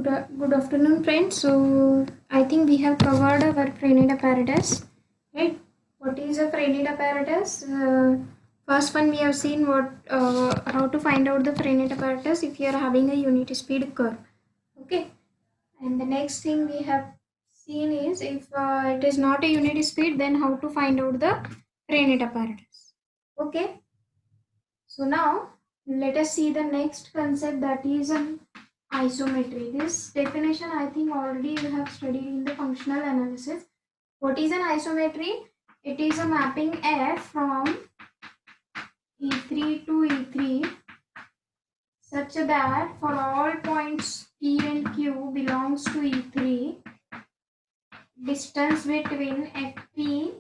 Good afternoon, friends. So, I think we have covered our Frened apparatus, right? What is a Frened apparatus? First one we have seen how to find out the Frened apparatus if you are having a unit speed curve. Okay, and the next thing we have seen is if it is not a unit speed, then how to find out the Frened apparatus. Okay, so now let us see the next concept, that is an isometry. This definition I think already you have studied in the functional analysis. What is an isometry? It is a mapping F from E3 to E3 such that for all points P and Q belongs to E3, distance between FP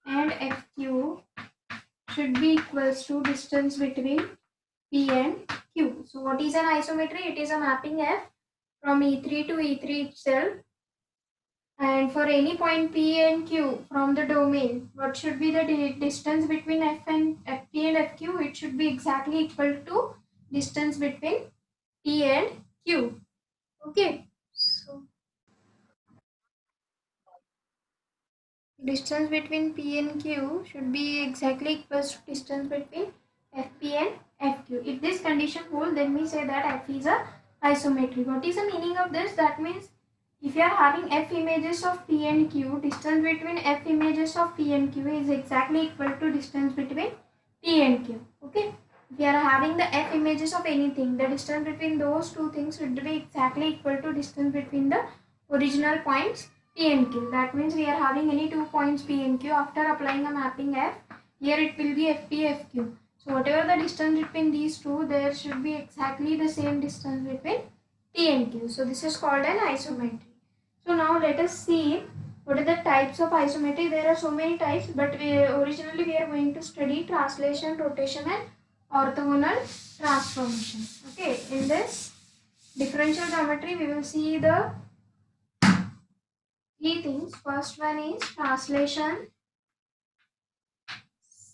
and FQ should be equals to distance between P and Q. So what is an isometry? It is a mapping F from E3 to E3 itself, and for any point P and Q from the domain, what should be the distance between FP and FQ? It should be exactly equal to distance between P and Q. Okay, so distance between P and Q should be exactly equals to distance between FP and FQ. If this condition holds, then we say that F is a isometry. What is the meaning of this? That means if you are having F images of P and Q, distance between F images of P and Q is exactly equal to distance between P and Q. Okay. If you are having the F images of anything, the distance between those two things should be exactly equal to distance between the original points P and Q. That means we are having any 2 points P and Q. After applying a mapping F, here it will be FP, FQ. So whatever the distance between these two, there should be exactly the same distance between P and Q. So this is called an isometry. So now let us see what are the types of isometry. There are so many types, but originally we are going to study translation, rotation and orthogonal transformation. Okay, in this differential geometry we will see the three things. First one is translation,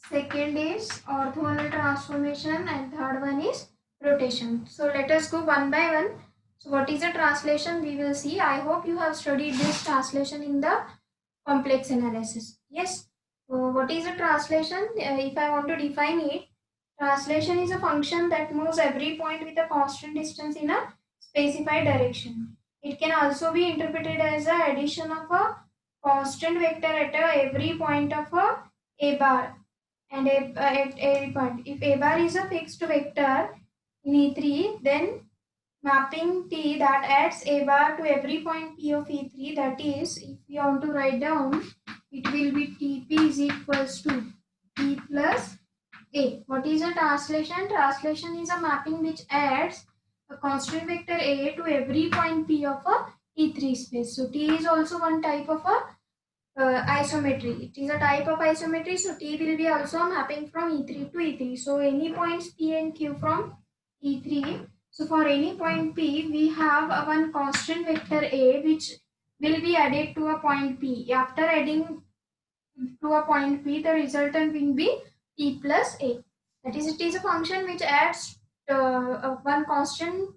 second is orthogonal transformation, and third one is rotation. So let us go one by one. So what is a translation? We will see. I hope you have studied this translation in the complex analysis. Yes. So what is a translation? If I want to define it, translation is a function that moves every point with a constant distance in a specified direction. It can also be interpreted as the addition of a constant vector at every point of a bar and at every point. If a bar is a fixed vector in E3, then mapping T that adds a bar to every point P of E3, that is, if you want to write down, it will be TP is equals to P plus A. What is a translation? Translation is a mapping which adds a constant vector A to every point P of a E3 space. So T is also one type of a isometry. It is a type of isometry. So T will be also mapping from E3 to E3. So any points P and Q from E3. So for any point P, we have a one constant vector A which will be added to a point P. After adding to a point P, the resultant will be P plus A. That is, it is a function which adds one constant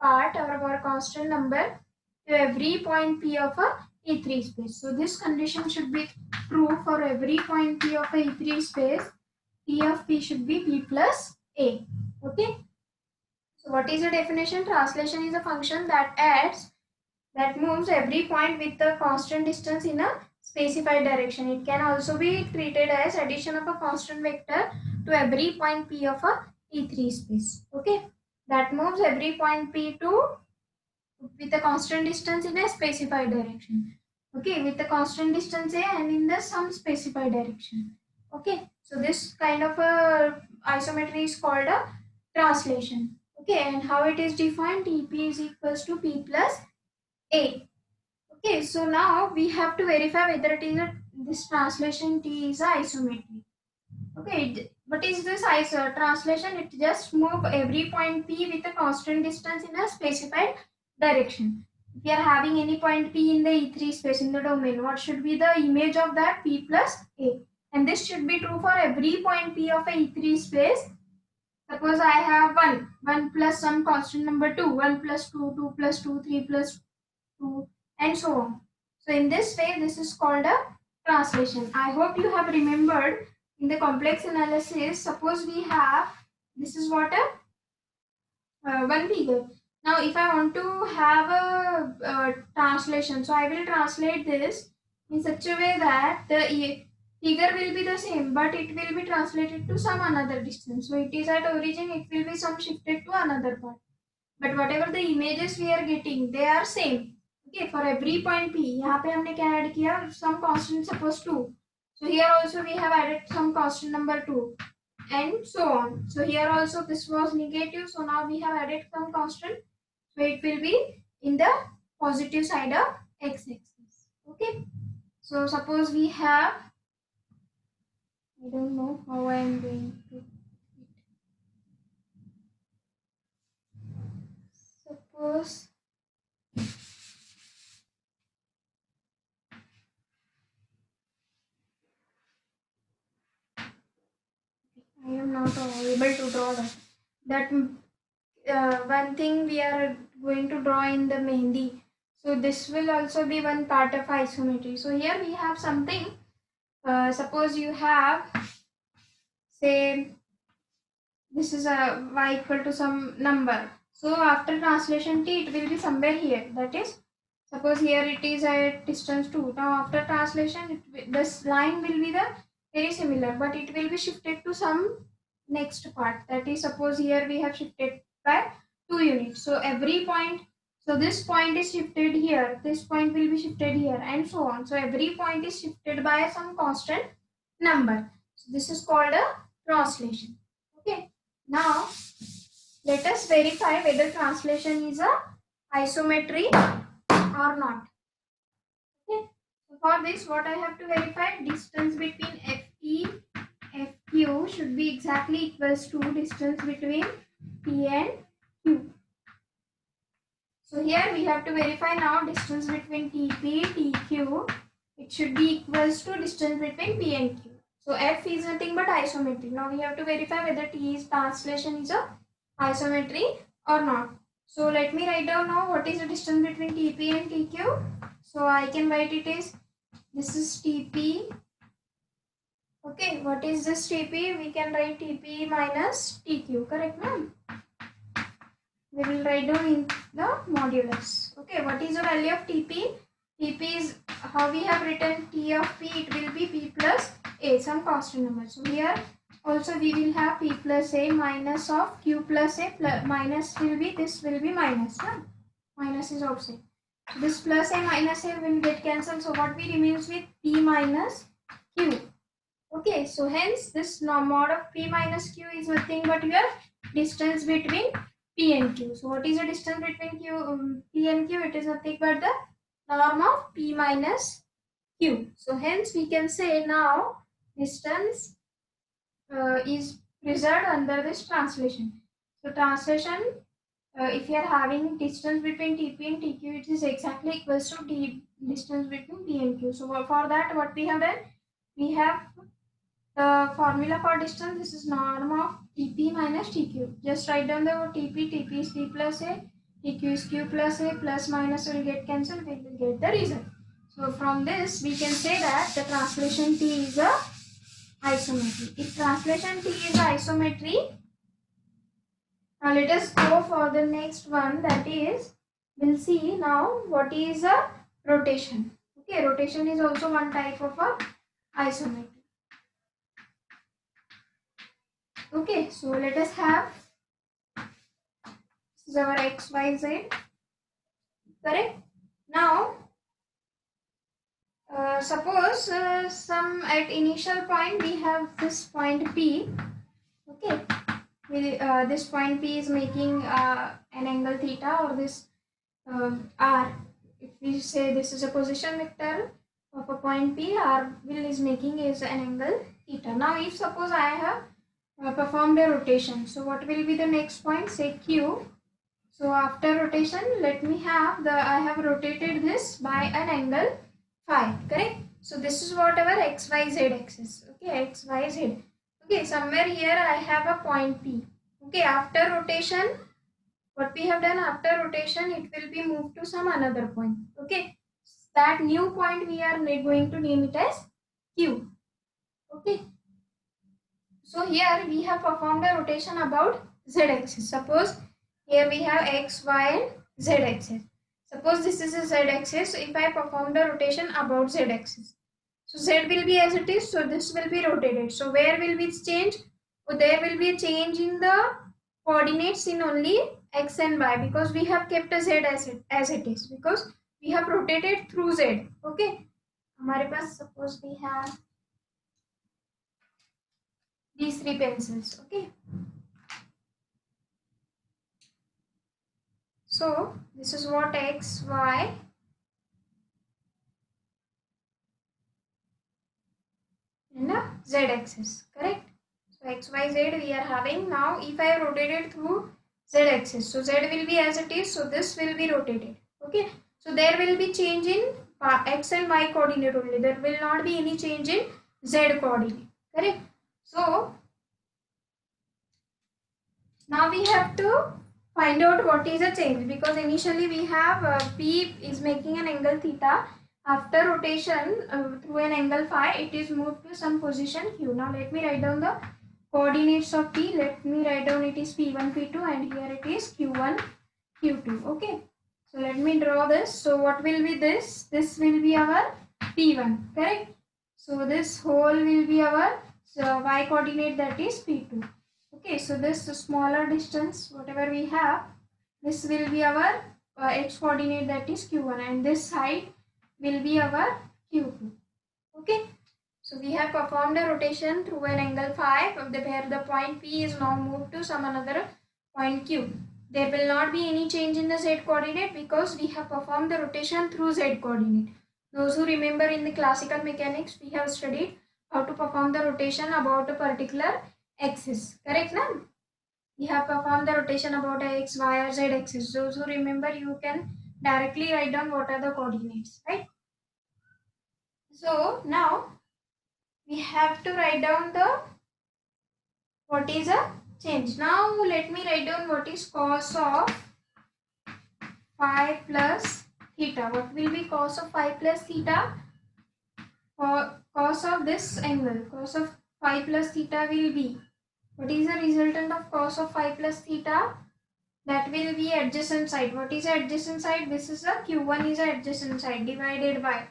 part or one constant number to every point P of a E3 space. So this condition should be true for every point P of a E3 space. P of P should be P plus A. Okay. So what is the definition? Translation is a function that moves every point with a constant distance in a specified direction. It can also be treated as addition of a constant vector to every point P of a E3 space. Okay. That moves every point P to with a constant distance in a specified direction. Okay, with a constant distance A and in the some specified direction. Okay, so this kind of a isometry is called a translation. Okay, and how it is defined? TP is equals to P plus A. Okay, so now we have to verify whether it is this translation T is a isometry. Okay, what is this translation? It just move every point P with a constant distance in a specified direction. If you are having any point P in the E3 space in the domain, what should be the image of that? P plus A. And this should be true for every point P of a E3 space Suppose I have 1 plus some constant number 2, 1 plus 2, 2 plus 2, 3 plus 2, and so on. So in this way, this is called a translation. I hope you have remembered in the complex analysis. Suppose we have, this is what one figure. Now if I want to have a translation, so I will translate this in such a way that the figure will be the same, but it will be translated to some another distance. So it is at origin, it will be some shifted to another part, but whatever the images we are getting, they are same. Okay, for every point P, यहाँ पे हमने क्या add किया, some constant, suppose 2. So here also we have added some constant number 2, and so on. So here also this was negative, so now we have added some constant, so it will be in the positive side of x-axis. Okay, so suppose we have, I don't know how I am going to, suppose I am not able to draw that one thing we are going to draw in the mehendi. So this will also be one part of isometry. So here we have something. Suppose you have, say, this is a y equal to some number. So after translation t, it will be somewhere here. That is, suppose here it is at distance 2. Now after translation, this line will be the very similar, but it will be shifted to some next part. That is, suppose here we have shifted by 2 units. So every point, so this point is shifted here, this point will be shifted here, and so on. So every point is shifted by some constant number. So this is called a translation. Okay. Now let us verify whether translation is a isometry or not. Okay. So for this, what I have to verify, distance between FP, FQ should be exactly equals to distance between P and Q. So here we have to verify now distance between TP, TQ. It should be equals to distance between P and Q. So F is nothing but isometry. Now we have to verify whether T is translation is a isometry or not. So let me write down now what is the distance between TP and TQ. So I can write it as, this is TP. Okay, what is this TP? We can write TP minus TQ, correct ma'am? We will write down in the modulus. Okay, what is the value of TP? TP is, how we have written T of P, it will be P plus A, some constant number. So here also we will have P plus A minus of Q plus A, plus minus will be, this will be minus. Huh? Minus is outside. So this plus A minus A will get cancelled. So what we remains with P minus Q. Okay, so hence this mod of P minus Q is nothing but your distance between P and Q. So what is the distance between P and Q? It is nothing but the norm of P minus Q. So hence we can say now distance is preserved under this translation. So translation, if you are having distance between TP and TQ, it is exactly equals to distance between P and Q. So for that, what we have done, we have the formula for distance. This is norm of TP minus TQ. Just write down the TP. TP is P plus A. TQ is Q plus A. Plus minus will get cancelled. We will get the result. So from this, we can say that the translation T is a isometry. If translation T is isometry, now let us go for the next one. That is, we'll see now what is a rotation. Okay, rotation is also one type of a isometry. Okay, so let us have, this is our x, y, z, correct? Now, suppose some at initial point we have this point P, okay, this point P is making an angle theta, or this R, if we say this is a position vector of a point P, R is making is an angle theta. Now if suppose I have performed a rotation, so what will be the next point, say Q. So after rotation, let me have the, I have rotated this by an angle phi, correct? So this is what our x, y, z axis. Okay, x, y, z. Okay, somewhere here I have a point P. Okay, after rotation, what we have done after rotation, it will be moved to some another point. Okay, that new point we are going to name it as Q. Okay, so here we have performed a rotation about z axis. Suppose here we have x, y and z axis. Suppose this is a z axis. So if I perform the rotation about z axis, so z will be as it is, so this will be rotated. So where will be change? So there will be a change in the coordinates in only x and y, because we have kept a z as it is, because we have rotated through z. Okay, हमारे पास suppose we have these three pencils. Okay, so this is what x, y and z axis, correct? So x, y, z we are having. Now if I have rotated through z axis, so z will be as it is, so this will be rotated. Okay, so there will be change in x and y coordinate only. There will not be any change in z coordinate, correct? So now we have to find out what is the change, because initially we have P is making an angle theta. After rotation through an angle phi, it is moved to some position Q. Now let me write down the coordinates of P. Let me write down it is P1, P2 and here it is Q1, Q2. Okay. So let me draw this. So what will be this? This will be our P1, correct? So this whole will be our y coordinate, that is P2. Okay, so this smaller distance, whatever we have, this will be our x coordinate, that is Q1, and this height will be our Q2. Okay, so we have performed a rotation through an angle phi, where the point P is now moved to some another point Q. There will not be any change in the z coordinate because we have performed the rotation through z coordinate. Those who remember in the classical mechanics, we have studied how to perform the rotation about a particular axis. Correct now? We have performed the rotation about a x, y or z axis. Those who remember, you can directly write down what are the coordinates, right? So now we have to write down the what is a change. Now let me write down what is cos of phi plus theta. What will be cos of phi plus theta? Cos of this angle, cos of phi plus theta will be, what is the resultant of cos of phi plus theta? That will be adjacent side. What is adjacent side? This is a Q1 is a adjacent side divided by.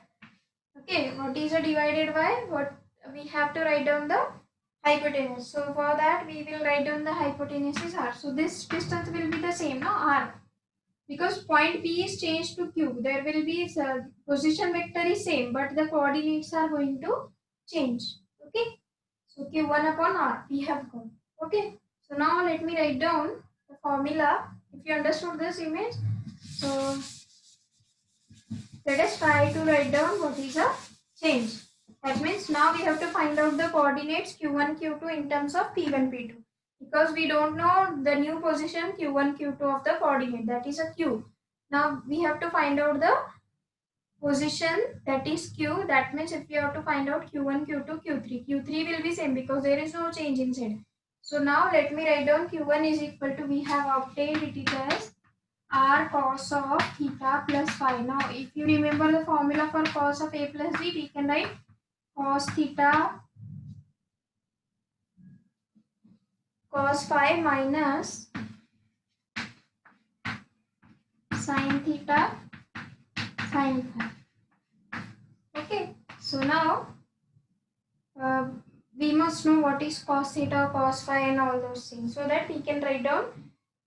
Okay, what is a divided by? What we have to write down the hypotenuse. So for that we will write down the hypotenuse is r. So this distance will be the same, no, r. Because point P is changed to Q, there will be position vector is same, but the coordinates are going to change. Okay, so Q1 upon r we have got. Okay, so now let me write down the formula. If you understood this image, so let us try to write down what is a change. That means now we have to find out the coordinates Q1, Q2 in terms of P1, P2. Because we don't know the new position Q1, Q2 of the coordinate, that is a Q. Now we have to find out the position, that is Q. That means if we have to find out Q1, Q2, Q3. Q3 will be same because there is no change in Z. So now let me write down Q1 is equal to, we have obtained it as r cos of theta plus phi. Now if you remember the formula for cos of a plus b, we can write cos theta cos phi minus sin theta sin phi. Okay, so now we must know what is cos theta, cos phi and all those things, so that we can write down.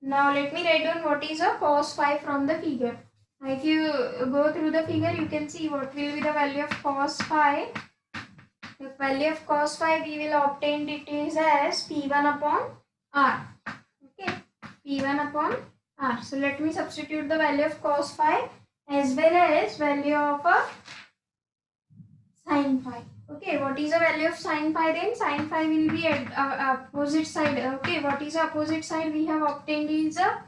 Now let me write down what is a cos phi from the figure. Now if you go through the figure, you can see what will be the value of cos phi. The value of cos phi we will obtain it is as P1 upon R. Okay, P1 upon R. So let me substitute the value of cos phi as well as value of a sin phi. Okay, what is the value of sin phi then? Sin phi will be at opposite side. Okay, what is the opposite side we have obtained is a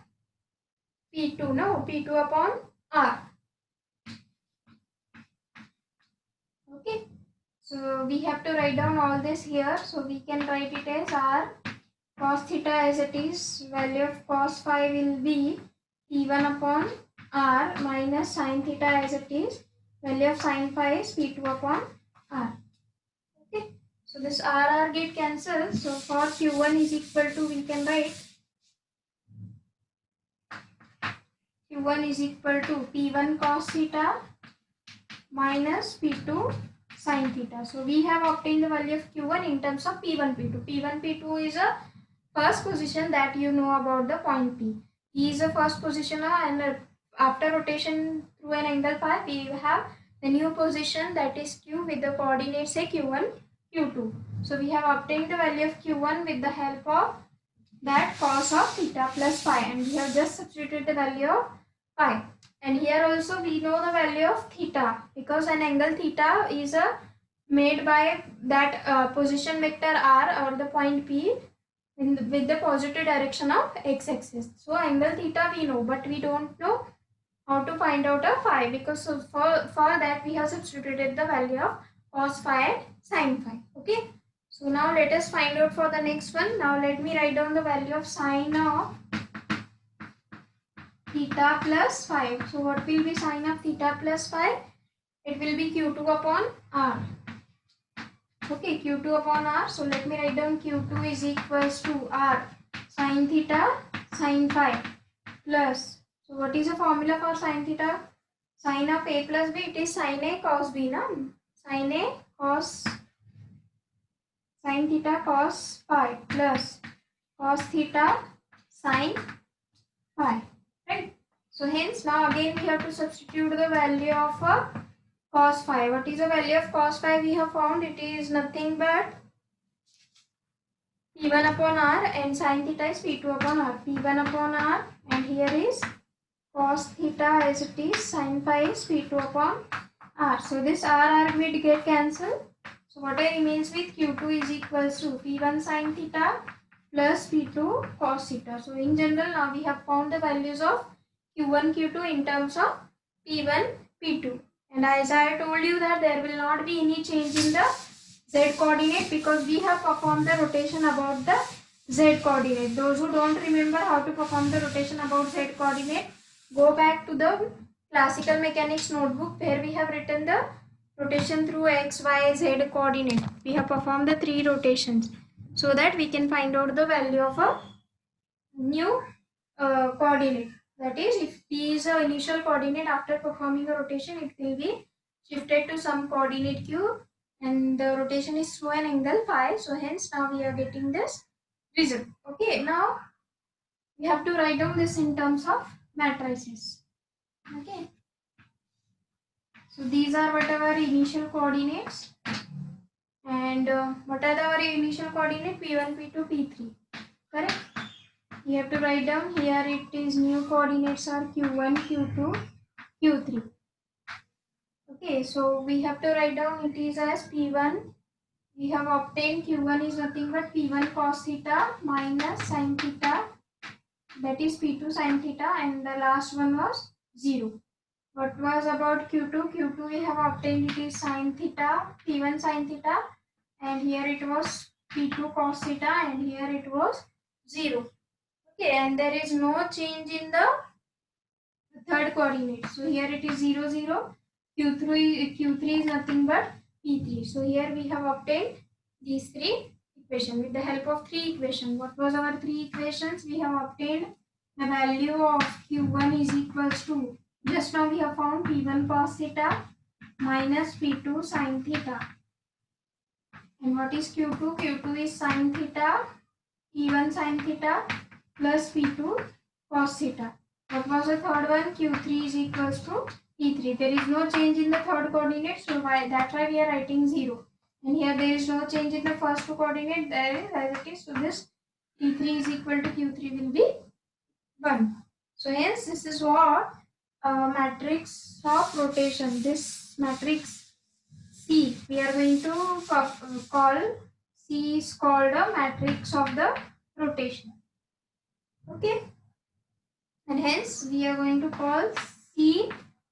P2, no? P2 upon R. Okay, so we have to write down all this here. So we can write it as R cos theta as it is, value of cos phi will be P1 upon R minus sin theta as it is, value of sin phi is P2 upon R. Okay, so this R get cancelled. So for Q1 is equal to, we can write Q1 is equal to P1 cos theta minus P2 sin theta. So we have obtained the value of Q1 in terms of P1, P2. P1, P2 is a first position that you know about the point P. P is a first positioner, and after rotation through an angle phi, we have the new position, that is Q, with the coordinates say Q1, Q2. So we have obtained the value of Q1 with the help of that cos of theta plus phi, and we have just substituted the value of phi. And here also we know the value of theta, because an angle theta is made by that position vector r or the point P with the positive direction of x-axis. So angle theta we know, but we don't know how to find out a phi, because for that we have substituted the value of cos phi and sin phi. Okay. So now let us find out for the next one. Now let me write down the value of sine of theta plus phi. So what will be sine of theta plus phi? It will be Q2 upon R. Okay, Q2 upon R. So let me write down Q2 is equals to R sine theta sine phi plus. So what is the formula for sine theta? Sine of A plus B, it is sine A cos B, na? Sine A cos sine theta cos phi plus cos theta sine phi, right? So hence now again we have to substitute the value of cos phi. What is the value of cos phi? We have found it is nothing but P1 upon R, and sine theta is P2 upon R. P1 upon R, and here is cos theta as it is, sin phi is P2 upon R. So this R will get cancelled. So what remains with Q2 is equals to P1 sin theta plus P2 cos theta. So in general now we have found the values of Q1, Q2 in terms of P1, P2. And as I told you that there will not be any change in the Z coordinate, because we have performed the rotation about the Z coordinate. Those who don't remember how to perform the rotation about Z coordinate, go back to the classical mechanics notebook where we have written the rotation through x, y, z coordinate. We have performed the 3 rotations so that we can find out the value of a new coordinate. That is, if P is the initial coordinate, after performing a rotation it will be shifted to some coordinate Q, and the rotation is through an angle phi. So hence now we are getting this result. Okay, now we have to write down this in terms of matrices. Okay, so these are whatever initial coordinates, and what are our initial coordinate? P1, P2, P3, correct? You have to write down here. It is new coordinates are Q1, Q2, Q3. Okay, so we have to write down it is as P1. We have obtained Q1 is nothing but P1 cos theta minus sin theta, that is P2 sin theta, and the last one was 0. What was about Q2? Q2 we have obtained it is sin theta, P1 sin theta, and here it was P2 cos theta, and here it was 0. Okay, and there is no change in the third coordinate. So here it is 0, 0. Q3 is nothing but P3. So here we have obtained these 3 equations with the help of 3 equations. What was our 3 equations? We have obtained the value of Q1 is equals to, just now we have found P1 cos theta minus P2 sin theta. And what is Q2? Q2 is sin theta, P1 sin theta plus P2 cos theta. What was the third one? Q3 is equals to P3. There is no change in the third coordinate, so that's why we are writing 0. And here there is no change in the first 2 coordinate, there is as it is. So this P3 is equal to Q3 will be 1. So hence this is what matrix of rotation. This matrix C we are going to call, C is called a matrix of the rotation. Okay, and hence we are going to call C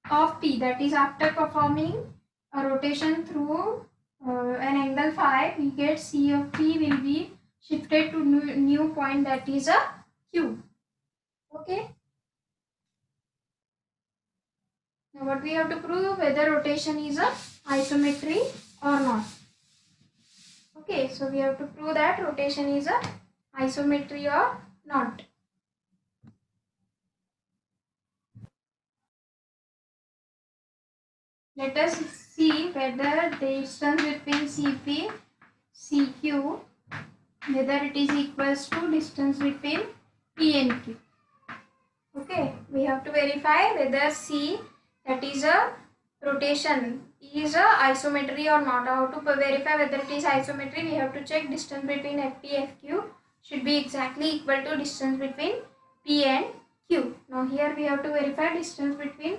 of P, that is after performing a rotation through an angle phi, we get C of P will be shifted to new point, that is a Q. Okay. Now what we have to prove, whether rotation is a isometry or not. Okay, so we have to prove that rotation is a isometry or not. Let us see whether the distance between CP, CQ, whether it is equals to distance between P and Q. Okay, we have to verify whether C, that is a rotation, is a isometry or not. How to verify whether it is isometry? We have to check distance between FP, FQ should be exactly equal to distance between P and Q. Now here we have to verify distance between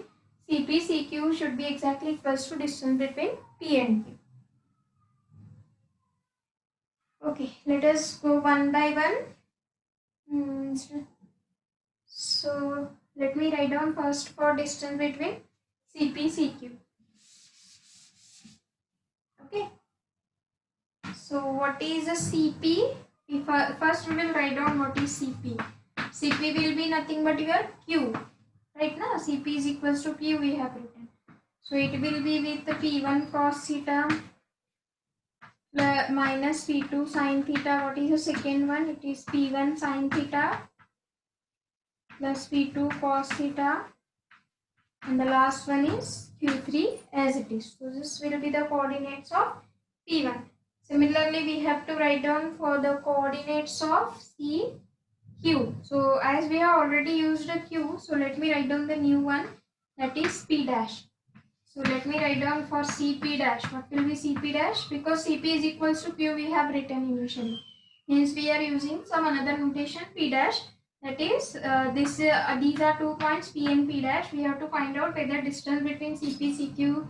CP, CQ should be exactly equals to distance between P and Q. Okay, let us go one by one. So let me write down first for distance between CP, CQ. Okay. So what is a CP? First we will write down what is CP. CP will be nothing but your Q. Right now CP is equals to Q we have written. So it will be with the P1 cos theta minus P2 sin theta. What is the second one? It is P1 sin theta plus P2 cos theta. And the last one is Q3 as it is. So this will be the coordinates of P1. Similarly, we have to write down for the coordinates of CQ. So as we have already used a Q, so let me write down the new one, that is P dash. So let me write down for CP dash. What will be CP dash? Because CP is equals to Q we have written initially. Hence we are using some another notation P dash. That is these are 2 points P and P dash. We have to find out whether distance between CP, CQ,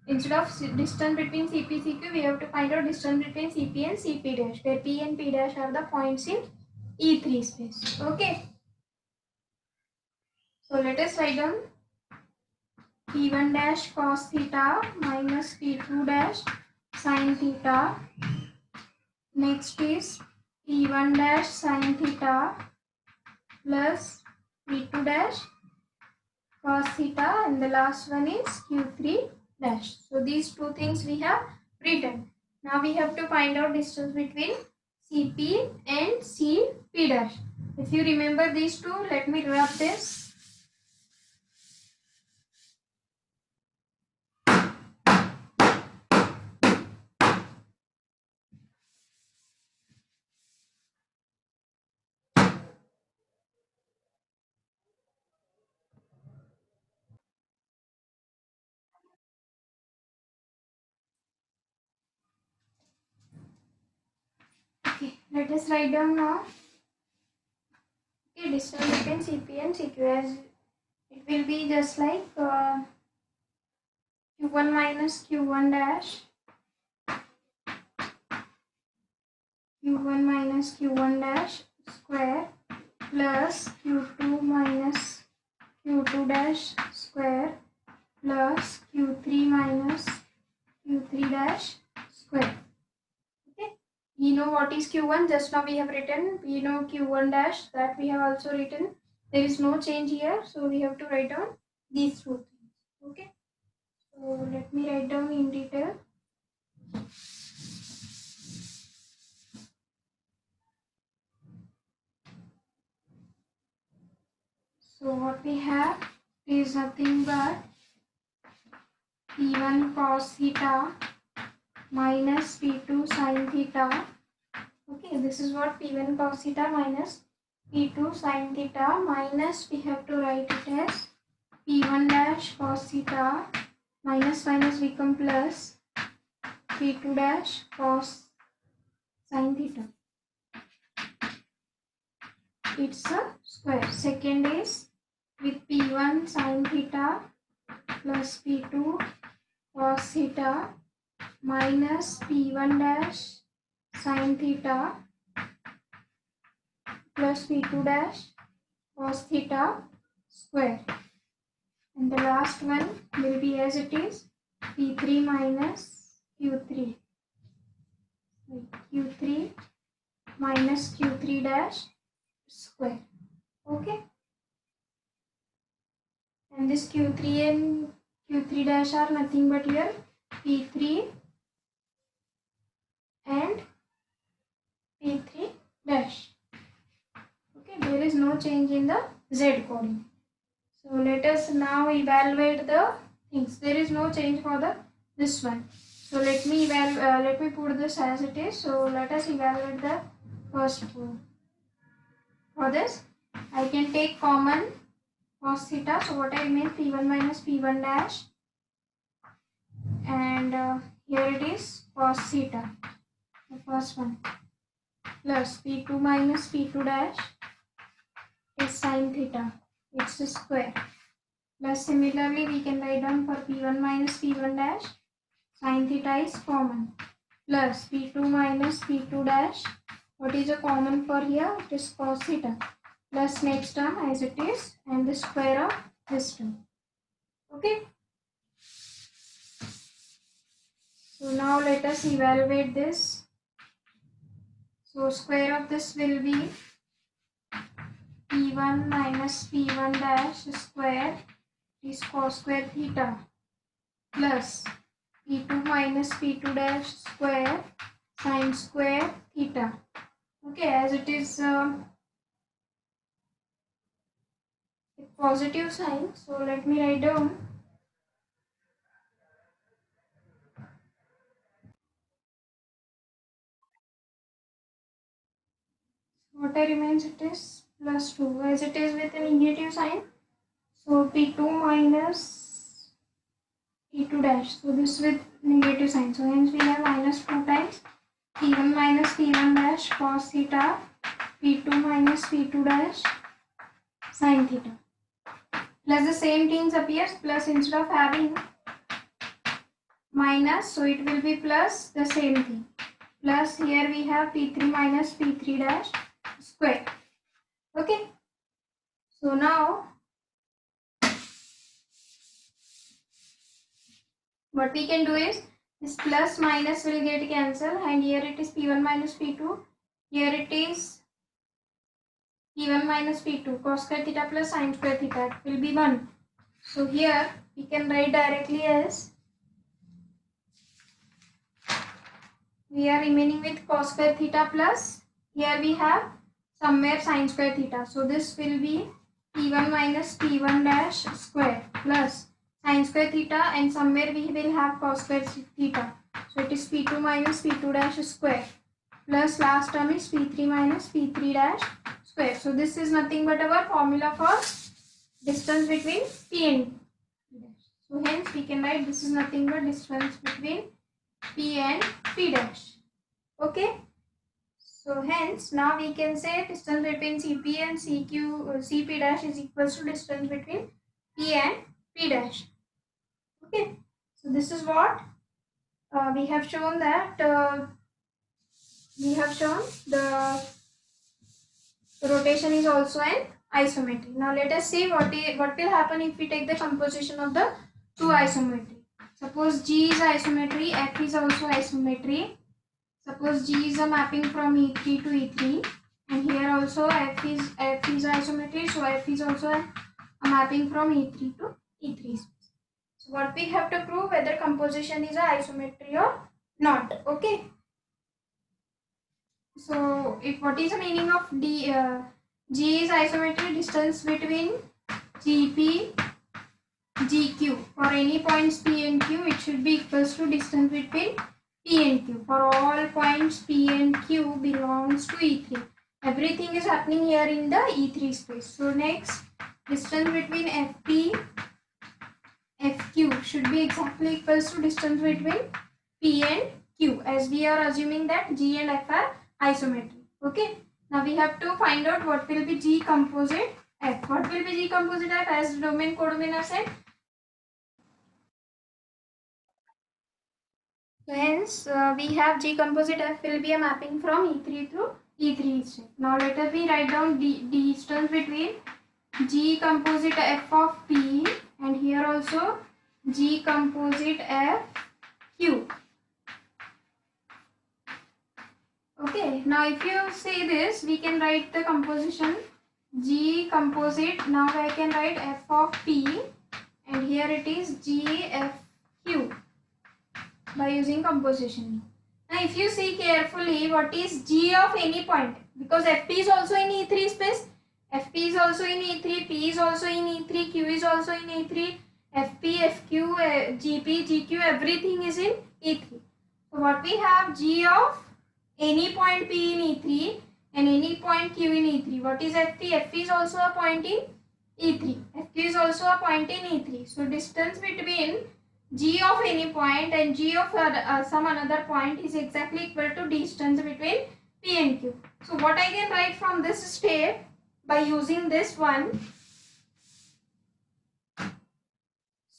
instead of distance between CP, CQ, we have to find out distance between CP and CP dash, where P and P dash are the points in E3 space. Okay. So let us write down P1 dash cos theta minus P2 dash sin theta. Next is P1 dash sin theta plus P2 dash cos theta, and the last one is Q3 dash. So these two things we have written. Now we have to find out distance between CP and CP dash. If you remember these two, let me rub this. Okay, let us write down now. Okay, distance between CP and CQ, as it will be just like Q1 minus Q1 dash, Q1 minus Q1 dash square plus Q2 minus Q2 dash square plus Q3 minus Q3 dash square. Okay, we know what is Q1, just now we have written. We know Q1 dash, that we have also written. There is no change here, so we have to write down these two things. Okay, so let me write down in detail. So what we have is nothing but P1 cos theta minus P2 sin theta. Okay, this is what P1 cos theta minus P2 sin theta, minus we have to write it as P1 dash cos theta minus become plus P2 dash cos sin theta. It's a square. Second is with P1 sin theta plus P2 cos theta minus P1 dash sin theta plus P2 dash cos theta square. And the last one will be as it is, P3 minus Q3. Q3 minus q3 dash square. Okay, and this q3 and q3 dash are nothing but here p3 and p3 dash. Okay, there is no change in the z coordinate. So let us now evaluate the things. There is no change for the this one. So let me put this as it is. So let us evaluate the first one. For this, I can take common cos theta. So what I mean, p1 minus p1 dash, and here it is cos theta, the first one, plus p2 minus p2 dash is sin theta. It's a square. Plus similarly, we can write down for p1 minus p1 dash, sin theta is common, plus p2 minus p2 dash, what is a common for here? It is cos theta, plus next term as it is, and the square of this term. Okay. So now let us evaluate this. So square of this will be p1 minus p1 dash square is cos square theta, plus p2 minus p2 dash square sin square theta. Okay, as it is a positive sign, so let me write down what remains, it is plus 2, as it is with a negative sign. So p2 minus p2 dash, so this with negative sign, so hence we have minus 2 times p1 minus p1 dash cos theta, p2 minus p2 dash sin theta, plus the same things appears, plus instead of having minus, so it will be plus the same thing, plus here we have p3 minus p3 dash square. Okay, so now what we can do is this plus minus will get cancelled, and here it is p1 minus p2, here it is p1 minus p2 cos square theta plus sin square theta, it will be 1. So here we can write directly as, we are remaining with cos square theta, plus here we have somewhere sin square theta, so this will be p1 minus p1 dash square plus sin square theta, and somewhere we will have cos square theta, so it is p2 minus p2 dash square, plus last term is p3 minus p3 dash square. So this is nothing but our formula for distance between p and p dash. So hence we can write this is nothing but distance between p and p dash. Okay, so hence now we can say distance between CP and CP dash is equals to distance between P and P dash. Okay, so this is what we have shown, that we have shown the rotation is also an isometry. Now let us see what will happen if we take the composition of the two isometry. Suppose G is isometry, F is also isometry. Suppose G is a mapping from E3 to E3, and here also F is isometry, so F is also a mapping from E3 to E3. So what we have to prove, whether composition is a isometry or not. Okay. So if what is the meaning of G is isometry, distance between GP, GQ for any points P and Q, it should be equals to distance between P and Q for all points P and Q belongs to E3. Everything is happening here in the E3 space. So next, distance between FP, FQ should be exactly equals to distance between P and Q, as we are assuming that G and F are isometry. Okay. Now we have to find out what will be G composite F. What will be G composite F, as domain codomain said. So hence we have G composite F will be a mapping from E3 to E3. Now let us write down the distance between G composite F of P, and here also G composite F Q. Okay, now if you see this, we can write the composition G composite. Now I can write f of p, and here it is G F Q by using composition. Now if you see carefully, what is G of any point, because Fp is also in E3 space, Fp is also in E3, P is also in E3, Q is also in E3, Fp, Fq, Gp, Gq, everything is in E3. So what we have, G of any point P in E3 and any point Q in E3. What is Fp? Fp is also a point in E3. Fq is also a point in E3. So distance between G of any point and G of some another point is exactly equal to distance between P and Q. So what I can write from this step by using this one,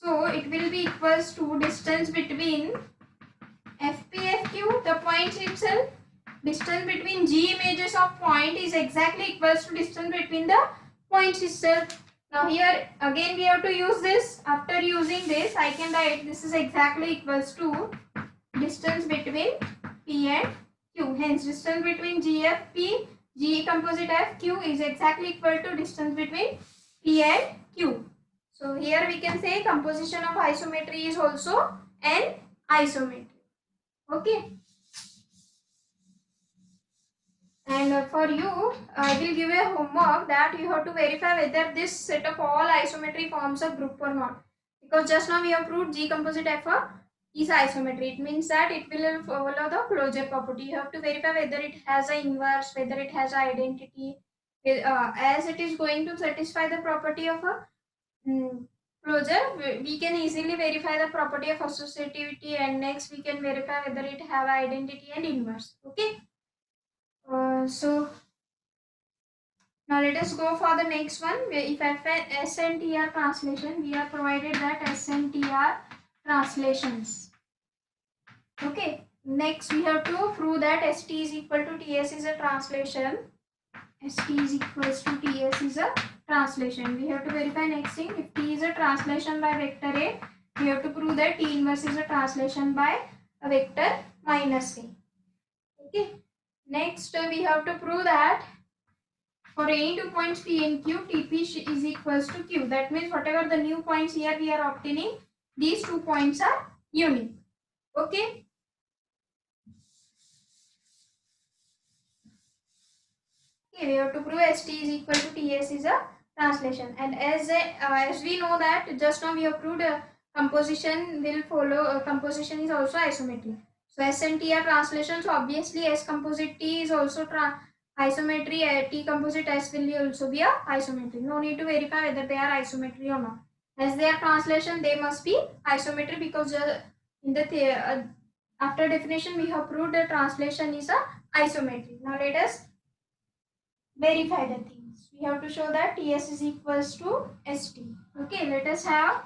so it will be equals to distance between Fp, Fq, the points itself. Distance between G images of point is exactly equals to distance between the points itself. Now here again we have to use this. After using this, I can write this is exactly equals to distance between P and Q. Hence distance between GFP, G composite FQ is exactly equal to distance between P and Q. So here we can say composition of isometry is also an isometry. Okay. And for you, I will give a homework that you have to verify whether this set of all isometry forms a group or not. Because just now we have proved G composite F is isometry. It means that it will follow the closure property. You have to verify whether it has an inverse, whether it has an identity. As it is going to satisfy the property of a closure, we can easily verify the property of associativity, and next we can verify whether it have identity and inverse. Okay. So now let us go for the next one. If I find SNTR translation, we are provided that SNTR translations. Okay. Next we have to prove that ST is equal to TS is a translation. ST is equals to TS is a translation. We have to verify next thing. If T is a translation by vector A, we have to prove that T inverse is a translation by a vector minus A. Okay. Next we have to prove that for any 2 points P and Q, TP is equals to Q. That means whatever the new points here we are obtaining, these 2 points are unique. Okay. Okay, we have to prove ST is equal to TS is a translation. And as we know that just now we have proved composition will follow, composition is also isometry. So SNTR translation, so obviously S composite T is also isometry, T composite S will also be a isometry. No need to verify whether they are isometry or not. As they are translation, they must be isometry, because in the after definition we have proved the translation is a isometry. Now let us verify the things. We have to show that TS is equals to ST. Okay, let us have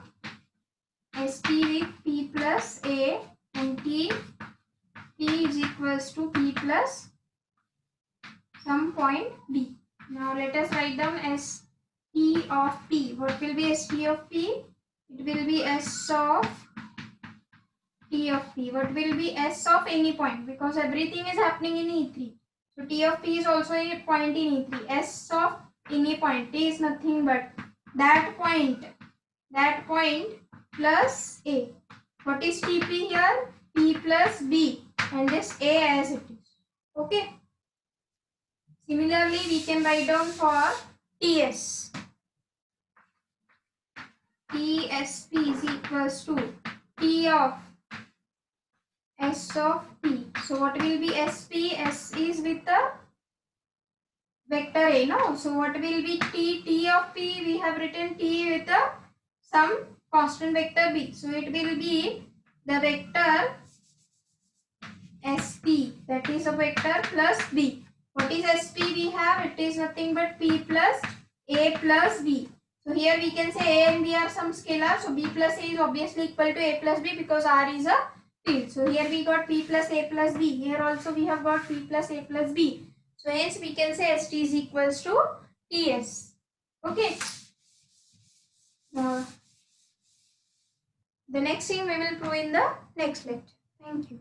ST with P plus A and P is equals to P plus some point B. Now let us write down ST of P. What will be ST of P? It will be S of T of P. What will be S of any point? Because everything is happening in E3. So T of P is also a point in E3. S of any point. T is nothing but that point plus A. What is TP here? P plus B, and this A as it is. Okay. Similarly, we can write down for TS. TSP is equals to T of S of P. So what will be SP? S is with the vector A, no? So what will be T? T of P, we have written T with some constant vector B. So it will be the vector SP, that is a vector plus B. What is SP we have? It is nothing but P plus A plus B. So here we can say A and B are some scalar. So B plus A is obviously equal to A plus B, because R is a field. So here we got P plus A plus B. Here also we have got P plus A plus B. So hence we can say ST is equals to TS. Okay. The next thing we will prove in the next lecture. Thank you.